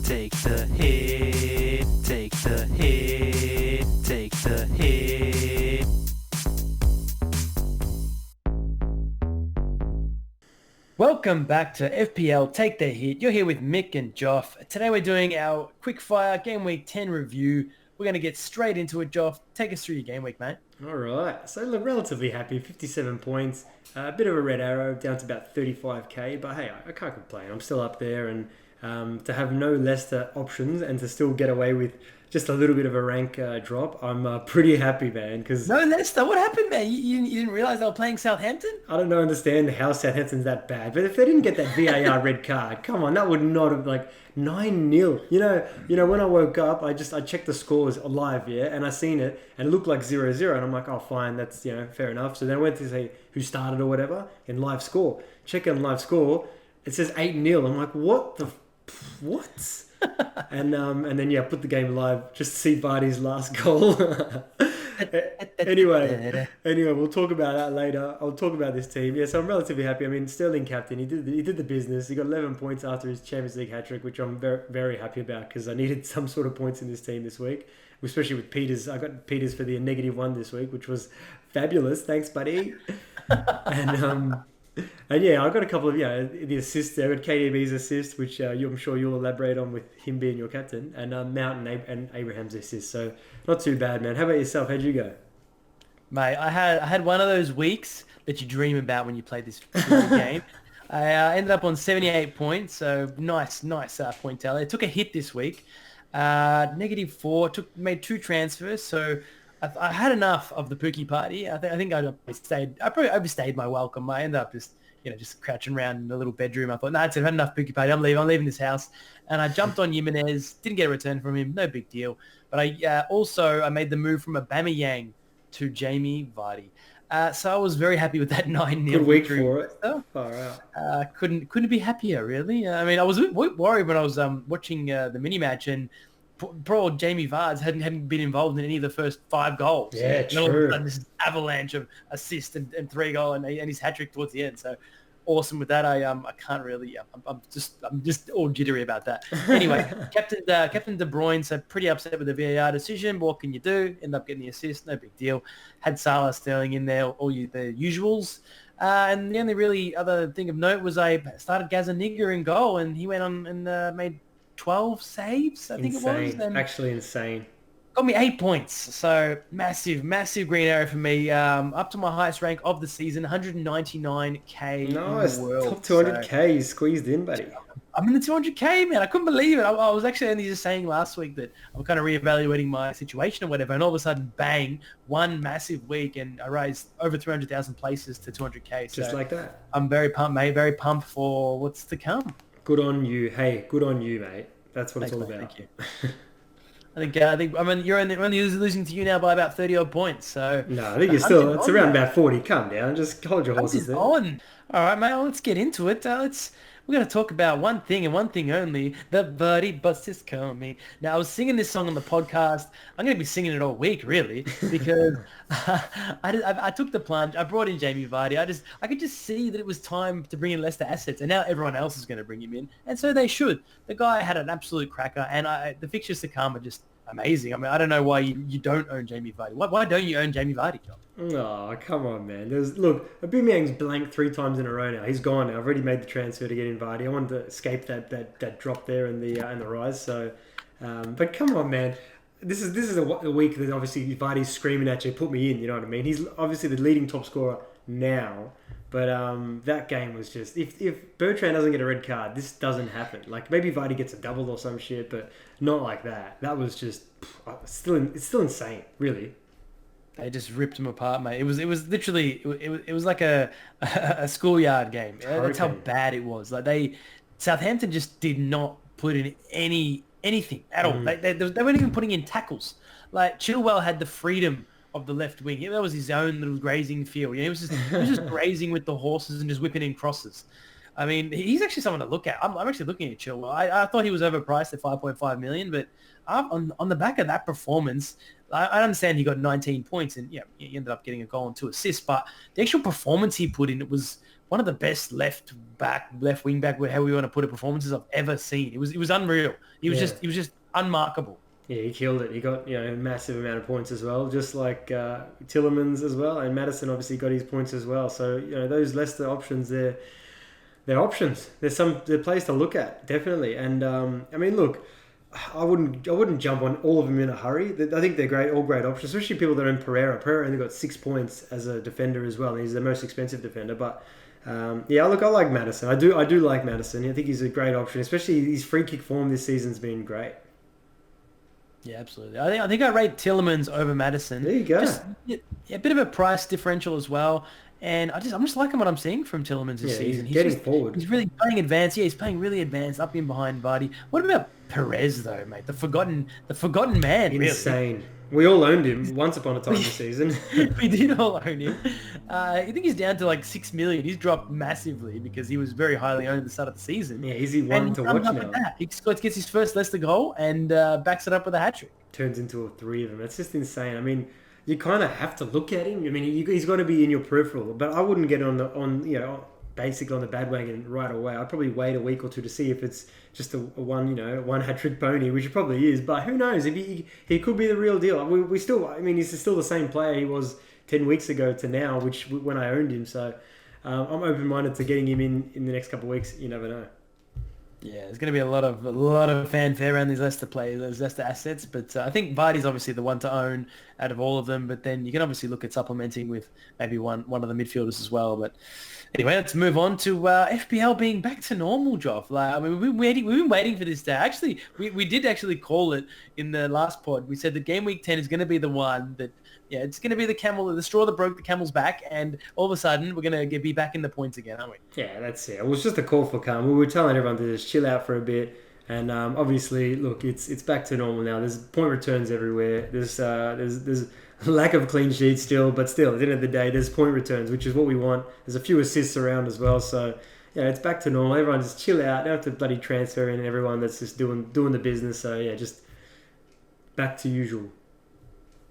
take the hit, take the hit, take the hit. Welcome back to FPL Take the Hit. You're here with Mick and Joff. Today we're doing our Quickfire Gameweek 10 review. We're going to get straight into it, Joff. Take us through your game week, mate. All right. So look, relatively happy. 57 points. A bit of a red arrow down to about 35k. But hey, I can't complain. I'm still up there. And to have no Leicester options and to still get away with just a little bit of a rank drop, I'm pretty happy, man. Cause No Leicester? What happened, man? You didn't realise they were playing Southampton? I don't understand how Southampton's that bad. But if they didn't get that VAR red card, come on, that would not have 9-0. You know, when I woke up, I checked the scores live, and I seen it, and it looked like 0-0, and I'm like, oh, fine, that's, fair enough. So then I went to say who started or whatever, in live score. Check in live score, it says 8-0. I'm like, what? And then, put the game live, just to see Vardy's last goal. Anyway, we'll talk about that later. I'll talk about this team. Yeah, so I'm relatively happy. I mean, Sterling captain, he did the business. He got 11 points after his Champions League hat-trick, which I'm very, very happy about because I needed some sort of points in this team this week, especially with Peters. I got Peters for the -1 this week, which was fabulous. Thanks, buddy. And yeah, I got a couple of the assists there. I got KDB's assist, which I'm sure you'll elaborate on with him being your captain, and Mount and Abraham's assist. So not too bad, man. How about yourself? How'd you go? Mate, I had one of those weeks that you dream about when you play this game. I ended up on 78 points, so nice point tally. I took a hit this week, -4. Made 2 transfers, so I had enough of the Pookie party. I think I probably overstayed my welcome. I ended up just crouching around in a little bedroom. I thought, no, I've had enough Pookie party. I'm leaving this house. And I jumped on Jimenez. Didn't get a return from him. No big deal. But I made the move from Aubameyang to Jamie Vardy. So I was very happy with that 9-0. Good week for it. Far out. Couldn't be happier, really. I mean, I was a bit worried when I was watching the mini match, and poor old Jamie Vardy hadn't been involved in any of the first 5 goals. Yeah, and true. All of a sudden, this avalanche of assists and 3 goals and his hat-trick towards the end. So awesome with that. I can't really. I'm just all jittery about that. Anyway, Captain De Bruyne. So pretty upset with the VAR decision. But what can you do? End up getting the assist. No big deal. Had Salah, Sterling in there. The usuals. And the only really other thing of note was I started Gazaniga in goal, and he went on and made 12 saves, I think it was. And actually insane. Got me 8 points. So massive green arrow for me. Up to my highest rank of the season, 199k. Nice. In the world. Top 200k. You squeezed in, buddy. I'm in the 200k, man. I couldn't believe it. I was actually only just saying last week that I'm kind of reevaluating my situation or whatever, and all of a sudden, bang, one massive week, and I raised over 300,000 places to 200k. So just like that. I'm very pumped, mate. Very pumped for what's to come. Good on you. Hey, good on you, mate. That's what it's all about. Thank you. I mean, you're only losing to you now by about 30 odd points. So no, I think you're still. It's around about 40. Calm down. Just hold your horses there. On. All right, mate. Well, let's get into it. We're going to talk about one thing and one thing only. The Birdie Bus is coming. Now, I was singing this song on the podcast. I'm going to be singing it all week, really, because I took the plunge. I brought in Jamie Vardy. I could just see that it was time to bring in Leicester assets, and now everyone else is going to bring him in, and so they should. The guy had an absolute cracker, and the fixtures to come are just amazing. I mean, I don't know why you don't own Jamie Vardy. Why don't you own Jamie Vardy, John? Oh, come on, man. Look, Aubameyang's blanked 3 times in a row now. He's gone now. I've already made the transfer to get in Vardy. I wanted to escape that drop there and the rise. So, but come on, man. This is a week that obviously Vardy's screaming at you, put me in. You know what I mean? He's obviously the leading top scorer now. But that game was just if Bertrand doesn't get a red card, this doesn't happen. Like maybe Vardy gets a double or some shit, but not like that. That was just it's still insane, really. They just ripped him apart, mate. It was literally it was like a schoolyard game. That's how bad it was. Like Southampton just did not put in anything at all. They weren't even putting in tackles. Like Chilwell had the freedom of the left wing. That was his own little grazing field. He was just grazing with the horses and just whipping in crosses. I mean, he's actually someone to look at. I'm actually looking at Chilwell. I thought he was overpriced at 5.5 million, but on the back of that performance, I understand he got 19 points and he ended up getting a goal and 2 assists, but the actual performance he put in, it was one of the best left wing back, how we want to put it, performances I've ever seen. It was unreal. Yeah. He was just unmarkable. Yeah, he killed it. He got a massive amount of points as well, just like Tillemans as well, and Madison obviously got his points as well. So those Leicester options, they're options. They're plays to look at definitely. And I mean, look, I wouldn't jump on all of them in a hurry. I think they're all great options, especially people that are in Pereira. Pereira only got 6 points as a defender as well, and he's the most expensive defender. But look, I like Madison. I do like Madison. I think he's a great option, especially his free kick form this season's been great. Yeah, absolutely. I think I rate Tillemans over Madison. There you go. Just a bit of a price differential as well. And I'm just liking what I'm seeing from Tillemans this season. He's getting forward. He's really playing advanced. Yeah, he's playing really advanced, up in behind Vardy. What about Perez though, mate? The forgotten man. Insane. Really. We all owned him once upon a time this season. We did all own him. I think he's down to like 6 million. He's dropped massively because he was very highly owned at the start of the season. Yeah, he's one to watch now. He gets his first Leicester goal and backs it up with a hat trick. Turns into 3 of them. That's just insane. I mean, you kind of have to look at him. I mean, he's got to be in your peripheral, but I wouldn't get basically on the bandwagon right away. I'd probably wait a week or two to see if it's just a one hat trick pony, which it probably is. But who knows? If he could be the real deal. We still, I mean, he's still the same player he was 10 weeks ago to now, which when I owned him. So I'm open minded to getting him in the next couple of weeks. You never know. Yeah, there's going to be a lot of fanfare around these Leicester players, those Leicester assets. But I think Vardy's obviously the one to own out of all of them. But then you can obviously look at supplementing with maybe one of the midfielders as well. But anyway, let's move on to FPL being back to normal, Joff. Like, I mean, we've been waiting for this day. Actually, we did actually call it in the last pod. We said that Gameweek 10 is going to be the one that, it's going to be the straw that broke the camel's back, and all of a sudden we're going to be back in the points again, aren't we? Yeah, that's it. It was just a call for calm. We were telling everyone to just chill out for a bit, and obviously, look, it's back to normal now. There's point returns everywhere. There's lack of clean sheets still, but still, at the end of the day, there's point returns, which is what we want. There's a few assists around as well, so it's back to normal. Everyone just chill out. Don't have to bloody transfer in everyone that's just doing the business. So just back to usual.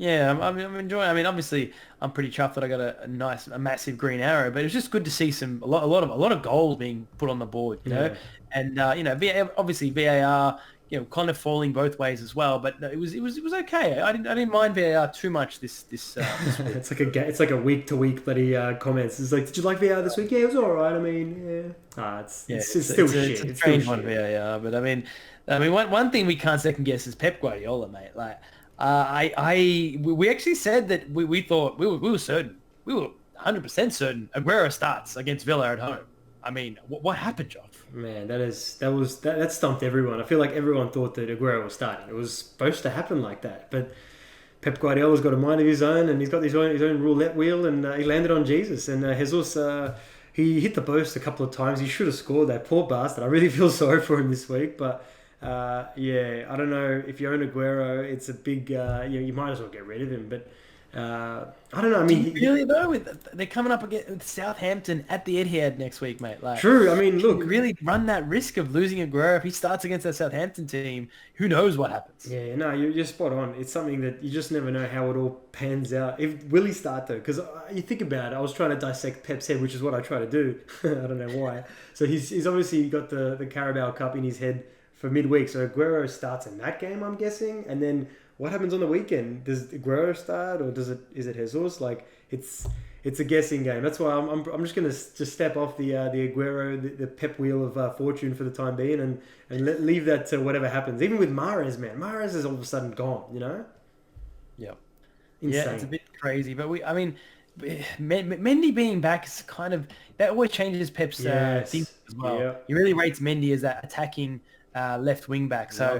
Yeah, I'm enjoying. I mean, obviously, I'm pretty chuffed that I got a massive green arrow, but it's just good to see a lot of goals being put on the board, you know, and obviously VAR, kind of falling both ways as well, but it was okay. I didn't mind VAR too much this week. It's like a week to week bloody comments. It's like, did you like VAR this week? Yeah, it was all right. I mean, it's still shit. It's a strange one VAR, but I mean, one thing we can't second guess is Pep Guardiola, mate. Like. We actually said that we thought we were certain, we were 100% certain Aguero starts against Villa at home. I mean, what happened, Joff? Man, that stumped everyone. I feel like everyone thought that Aguero was starting. It was supposed to happen like that, but Pep Guardiola's got a mind of his own, and he's got his own roulette wheel, and he landed on Jesus. And Jesus, he hit the post a couple of times. He should have scored, that poor bastard. I really feel sorry for him this week, but. I don't know if you own Aguero, it's a big. You might as well get rid of him. But I don't know. I mean, really though, they're coming up against with Southampton at the Etihad next week, mate. Like, true. I mean, look, you really run that risk of losing Aguero if he starts against that Southampton team. Who knows what happens? Yeah, no, you're spot on. It's something that you just never know how it all pans out. Will he start though? Because you think about it, I was trying to dissect Pep's head, which is what I try to do. I don't know why. So he's obviously got the Carabao Cup in his head for midweek, so Aguero starts in that game, I'm guessing, and then what happens on the weekend? Does Aguero start, or is it Jesus? Like it's a guessing game. That's why I'm just gonna just step off the Aguero the Pep wheel of fortune for the time being, and leave that to whatever happens. Even with Mahrez, man, Mahrez is all of a sudden gone. Yeah, insane. Yeah, it's a bit crazy, but Mendy being back is kind of that always changes Pep's thing as well. Yeah. He really rates Mendy as that attacking. Left wing back, so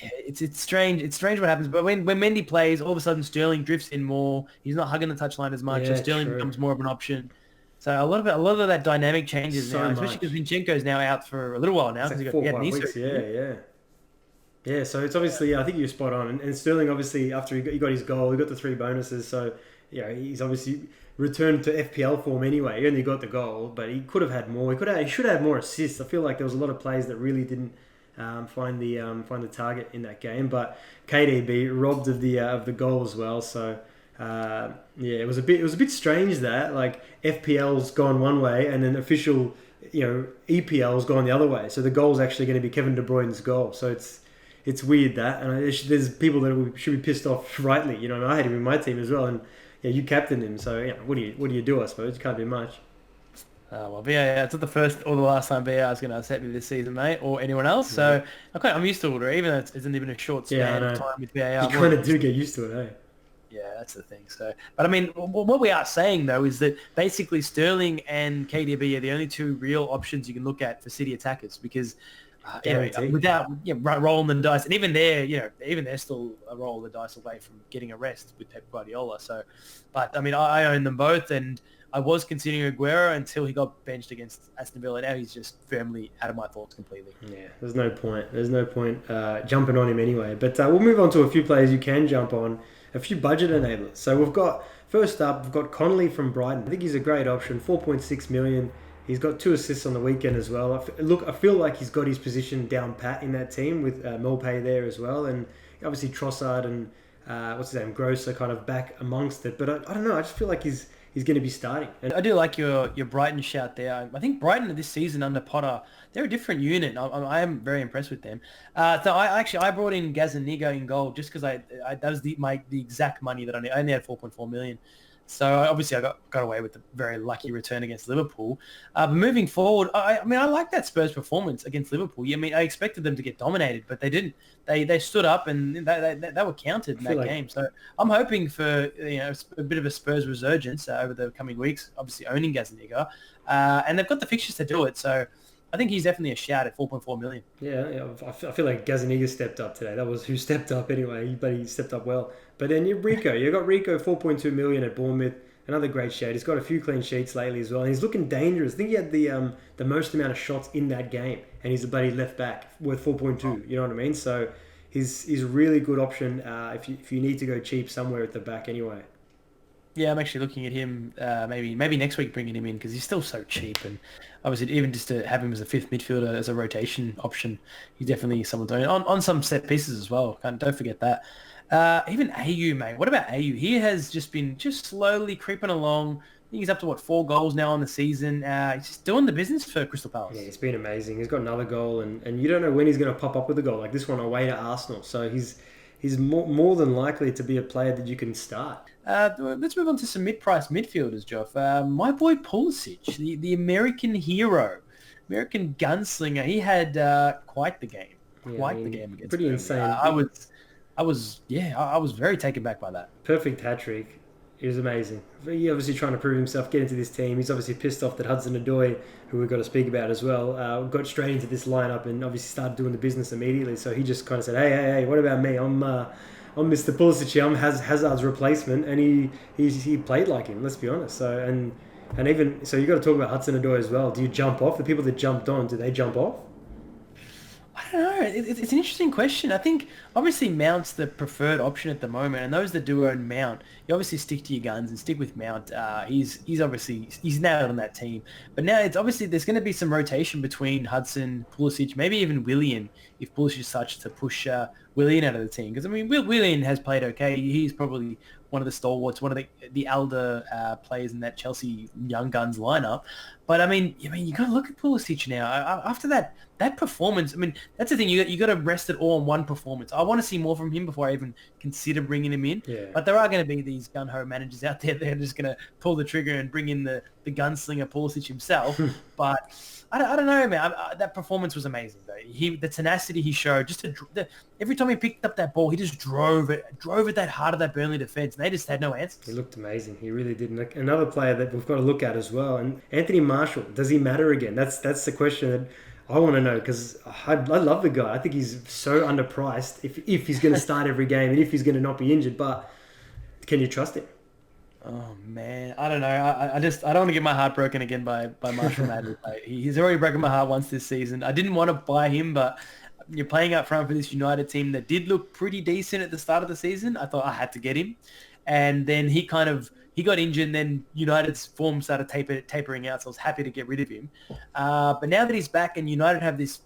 it's strange. It's strange what happens, but when Mendy plays, all of a sudden Sterling drifts in more. He's not hugging the touchline as much. Sterling becomes more of an option. So a lot of that dynamic changes now, especially because Zinchenko's now out for a little while now because he had knee surgery. Yeah. So it's obviously, I think you're spot on, and Sterling obviously after he got his goal, he got the 3 bonuses. So he's obviously returned to FPL form anyway. He only got the goal, but he could have had more. He should have had more assists. I feel like there was a lot of plays that really didn't. Find the target in that game, but KDB robbed of the goal as well. So Yeah, it was a bit strange that like FPL's gone one way and then official, EPL's gone the other way. So the goal's actually going to be Kevin De Bruyne's goal. So it's weird that, and there's people that should be pissed off rightly. And I had him in my team as well, and yeah, you captained him. So what do you do? I suppose you can't do much. Well, VAR, it's not the first or the last time VAR is going to upset me this season, mate, or anyone else. So I'm used to it, even though it isn't even a short span of time with VAR. You kind of do get used to it, eh? Yeah, that's the thing. So, but I mean, what we are saying though is that basically Sterling and KDB are the only two real options you can look at for City attackers because without rolling the dice, and even they're still a roll of the dice away from getting a rest with Pep Guardiola. So, but I mean, I own them both, and I was considering Aguero until he got benched against Aston Villa. Now he's just firmly out of my thoughts completely. Yeah, there's no point. Jumping on him anyway. But we'll move on to a few players you can jump on, a few budget enablers. So we've got Connolly from Brighton. I think he's a great option, 4.6 million. He's got 2 assists on the weekend as well. I feel like he's got his position down pat in that team with Melpay there as well. And obviously Trossard and Gross are kind of back amongst it. But I don't know, I just feel like he's going to be starting. And I do like your Brighton shout there. I think Brighton this season under Potter, they're a different unit. I am very impressed with them. So I brought in Gazaniga in goal just because that was the exact money that I only had 4.4 million. So obviously I got away with a very lucky return against Liverpool. But moving forward, I like that Spurs performance against Liverpool. I mean, I expected them to get dominated, but they didn't. They stood up and they were counted in that game. So I'm hoping for a bit of a Spurs resurgence over the coming weeks. Obviously owning Gazaniga, and they've got the fixtures to do it. So I think he's definitely a shout at 4.4 million. Yeah, I feel like Gazaniga stepped up today. That was who stepped up anyway, but he stepped up well. But then you got Rico, 4.2 million at Bournemouth. Another great shout. He's got a few clean sheets lately as well, and he's looking dangerous. I think he had the most amount of shots in that game, and he's a bloody left back worth 4.2. You know what I mean? So he's a really good option if you need to go cheap somewhere at the back anyway. Yeah, I'm actually looking at him maybe next week bringing him in because he's still so cheap, and obviously even just to have him as a fifth midfielder as a rotation option, he's definitely someone to own on some set pieces as well. Don't forget that. Even AU, mate. What about AU? He has just been slowly creeping along. I think he's up to 4 goals now on the season. He's just doing the business for Crystal Palace. Yeah, it's been amazing. He's got another goal, and you don't know when he's going to pop up with a goal like this one away to Arsenal. So he's more than likely to be a player that you can start. Let's move on to some mid-price midfielders, Joff. My boy Pulisic, the American hero, American gunslinger. He had quite the game. The game against pretty Burnley. insane. I was very taken back by that. Perfect hat-trick. It was amazing. He's obviously trying to prove himself, get into this team. He's obviously pissed off that Hudson-Odoi, who we've got to speak about as well, got straight into this lineup and obviously started doing the business immediately. So he just kind of said, hey, what about me? I'm Mr. Pulisic here. I'm Hazard's replacement, and he played like him. Let's be honest. So and even so, you got to talk about Hudson-Odoi as well. Do you jump off? The people that jumped on, do they jump off? I don't know. It's an interesting question. I think obviously Mount's the preferred option at the moment, and those that do own Mount, you obviously stick to your guns and stick with Mount. He's nailed on that team. But now it's obviously there's going to be some rotation between Hudson, Pulisic, maybe even Willian if Pulisic starts to push Willian out of the team. Because I mean, Willian has played okay. He's probably one of the stalwarts, one of the elder players in that Chelsea young guns lineup. But I mean, you got to look at Pulisic now. After that performance, I mean, that's the thing. You got to rest it all on one performance. I want to see more from him before I even consider bringing him in. Yeah. But there are going to be these gun-ho managers out there that are just going to pull the trigger and bring in the gunslinger Pulisic himself. But I don't know, man. That performance was amazing, though. The tenacity he showed, every time he picked up that ball, he just drove it that hard of that Burnley defense, and they just had no answers. He looked amazing. He really did. And another player that we've got to look at as well, and Anthony Martial. Does he matter again? That's the question that I want to know, because I love the guy. I think he's so underpriced if he's going to start every game and if he's going to not be injured. But can you trust him? Oh man, I don't know. I don't want to get my heart broken again by Marshall Matley. He's already broken my heart once this season. I didn't want to buy him, but you're playing up front for this United team that did look pretty decent at the start of the season. I thought I had to get him, and then he got injured. And then United's form started tapering out, so I was happy to get rid of him. But now that he's back and United have this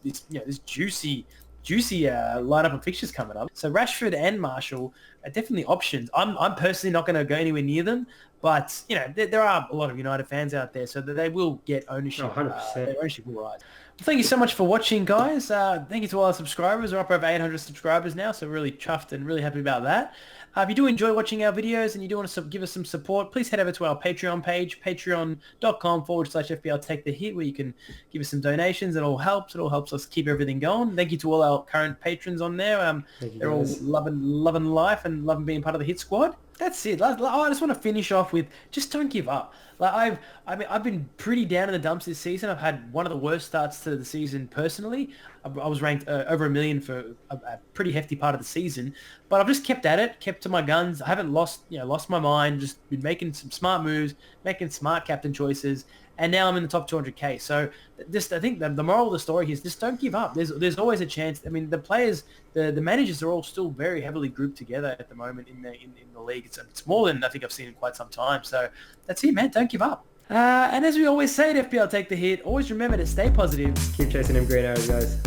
juicy juicy lineup of fixtures coming up. So Rashford and Marshall are definitely options. I'm personally not going to go anywhere near them, but you know there are a lot of United fans out there, so that they will get ownership. Oh, 100%. Their ownership will rise. Well, thank you so much for watching, guys. Thank you to all our subscribers. We're up over 800 subscribers now, so really chuffed and really happy about that. If you do enjoy watching our videos and you do want to give us some support, please head over to our Patreon page, patreon.com/FPL Take the Hit, where you can give us some donations. It all helps. It all helps us keep everything going. Thank you to all our current patrons on there. They're all loving life and loving being part of the Hit Squad. That's it. I just want to finish off with just don't give up. Like I've been pretty down in the dumps this season. I've had one of the worst starts to the season personally. I was ranked over 1 million for a pretty hefty part of the season, but I've just kept at it, kept to my guns. I haven't lost my mind. Just been making some smart moves, making smart captain choices, and now I'm in the top 200k. So I think the moral of the story is just don't give up. There's always a chance. I mean, the players, the managers are all still very heavily grouped together at the moment in the league. It's more than I think I've seen in quite some time. So that's it, man. Don't give up. And as we always say at FPL Take the Hit, always remember to stay positive. Keep chasing them green arrows, guys.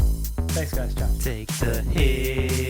Thanks, guys. Ciao. Take the hit.